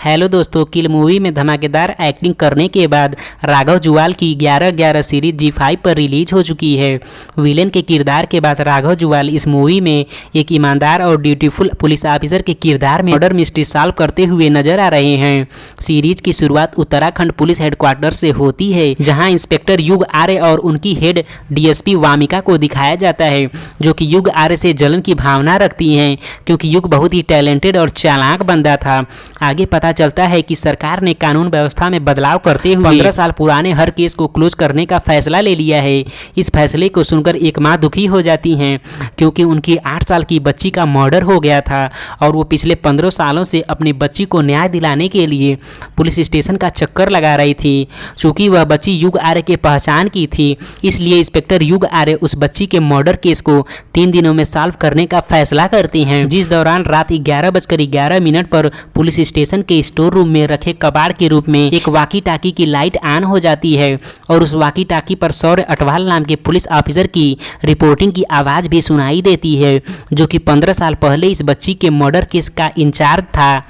Hello दोस्तों, किल movie में धमाकेदार एक्टिंग करने के बाद राघव जुवाल की 11-11 सीरीज जी5 पर रिलीज हो चुकी है। विलेन के किरदार के बाद राघव जुवाल इस मूवी में एक ईमानदार और ड्यूटीफुल पुलिस ऑफिसर के किरदार में मर्डर मिस्ट्री सॉल्व करते हुए नजर आ रहे हैं। सीरीज की शुरुआत उत्तराखंड पुलिस हेडक्वार्टर से होती है, जहां इंस्पेक्टर युग आर्य और उनकी हेड डीएसपी वामिका को दिखाया जाता है, जो कि युग आर्य से जलन की भावना रखती हैं, क्योंकि युग बहुत ही टैलेंटेड और चालाक बंदा था। आगे पता चलता है कि सरकार ने कानून व्यवस्था में बदलाव करते हुए 15 साल पुराने हर केस को क्लोज करने का फैसला ले लिया है। इस फैसले को सुनकर एक मां दुखी हो जाती हैं, क्योंकि उनकी 8 साल की बच्ची का मर्डर हो गया था और वो पिछले 15 सालों से अपनी बच्ची को न्याय दिलाने के लिए पुलिस स्टेशन का चक्कर लगा रही थी। चूंकि वह बच्ची युग आर्य के पहचान की थी, इसलिए इंस्पेक्टर युग आर्य उस बच्ची के मर्डर केस को 3 दिनों में सॉल्व करने का फैसला करती हैं। जिस दौरान रात 11:11 पर पुलिस स्टेशन के स्टोर रूम में रखे कबाड़ के रूप में एक वाकी टाकी की लाइट ऑन हो जाती है और उस वाकी टाकी पर सौर्य अटवाल नाम के पुलिस ऑफिसर की रिपोर्टिंग की आवाज भी सुनाई देती है, जो कि 15 साल पहले इस बच्ची के मर्डर केस का इंचार्ज था।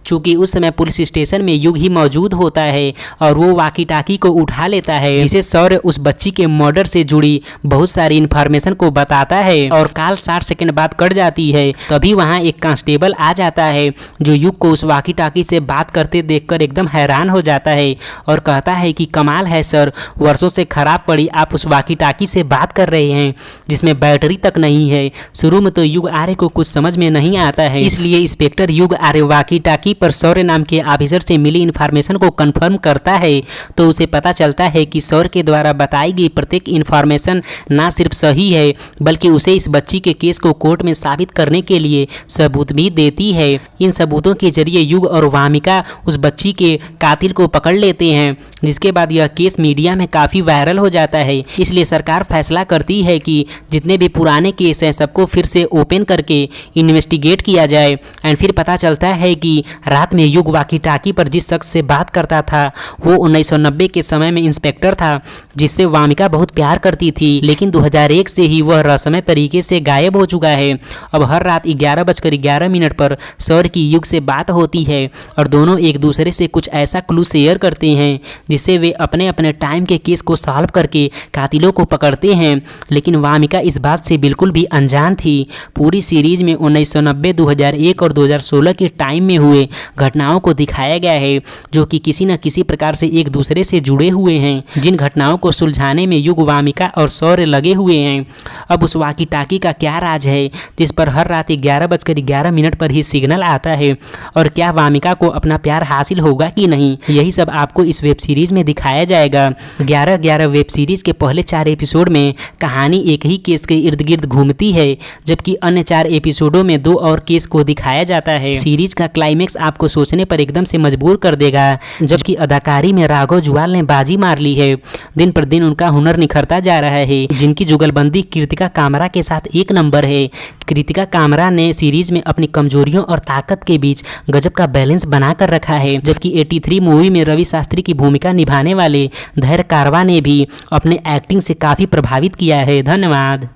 चूँकि उस समय पुलिस स्टेशन में युग ही मौजूद होता है और वो वाकी टाकी को उठा लेता है, जिसे सौर्य उस बच्ची के मर्डर से जुड़ी बहुत सारी इन्फॉर्मेशन को बताता है और कॉल 60 सेकंड बाद कट जाती है। तभी वहाँ एक कांस्टेबल आ जाता है, जो युग को उस वाकी टाकी से बात करते देखकर एकदम हैरान हो जाता है और कहता है कि कमाल है सर, वर्षों से खराब पड़ी आप उस वाकी टाकी से बात कर रहे हैं जिसमें बैटरी तक नहीं है। शुरू में तो युग आर्य को कुछ समझ में नहीं आता है, इसलिए इंस्पेक्टर युग आर्य वाकी टाकी पर सौर्य नाम के ऑफिसर से मिली इन्फॉर्मेशन को कंफर्म करता है, तो उसे पता चलता है कि सौर्य के द्वारा बताई गई प्रत्येक इन्फॉर्मेशन ना सिर्फ सही है, बल्कि उसे इस बच्ची के केस को कोर्ट में साबित करने के लिए सबूत भी देती है। इन सबूतों के जरिए युग और वामिका उस बच्ची के कातिल को पकड़ लेते हैं, जिसके बाद यह केस मीडिया में काफ़ी वायरल हो जाता है। इसलिए सरकार फैसला करती है कि जितने भी पुराने केस हैं सबको फिर से ओपन करके इन्वेस्टिगेट किया जाए। एंड फिर पता चलता है कि रात में युग वाकी टाकी पर जिस शख्स से बात करता था वो 1990 के समय में इंस्पेक्टर था, जिससे वामिका बहुत प्यार करती थी, लेकिन 2001 से ही वह रहस्यमय तरीके से गायब हो चुका है। अब हर रात 11:11 पर सौर्य की युग से बात होती है और दोनों एक दूसरे से कुछ ऐसा क्लू शेयर करते हैं जिससे वे अपने अपने टाइम के केस को सॉल्व करके कातिलों को पकड़ते हैं। लेकिन वामिका इस बात से बिल्कुल भी अनजान थी। पूरी सीरीज में 1990, 2001 और 2016 के टाइम में हुए घटनाओं को दिखाया गया है, जो कि किसी न किसी प्रकार से एक दूसरे से जुड़े हुए हैं, जिन घटनाओं को सुलझाने में युग, वामिका और सौर्य लगे हुए हैं। अब उस वाकी टाकी का क्या राज है जिस पर हर रात 11:11 पर ही सिग्नल आता है, और क्या वामिका को अपना प्यार हासिल होगा कि नहीं, यही सब आपको इस वेब सीरीज में दिखाया जाएगा। 11-11 वेब सीरीज के पहले 4 एपिसोड में कहानी एक ही केस के इर्द गिर्द घूमती है, जबकि अन्य 4 एपिसोडों में 2 और केस को दिखाया जाता है। सीरीज का क्लाइमेक्स आपको सोचने पर एकदम से मजबूर कर देगा, जबकि अदाकारी में राघव जुवाल ने बाजी मार ली है। दिन पर दिन उनका हुनर निखरता जा रहा है, जिनकी जुगलबंदी कृतिका कामरा के साथ एक नंबर है। कृतिका कामरा ने सीरीज में अपनी कमजोरियों और ताकत के बीच गजब का बैलेंस बनाकर रखा है, जबकि 83 मूवी में रवि शास्त्री की भूमिका निभाने वाले धैर्य कारवा ने भी अपने एक्टिंग से काफी प्रभावित किया है। धन्यवाद।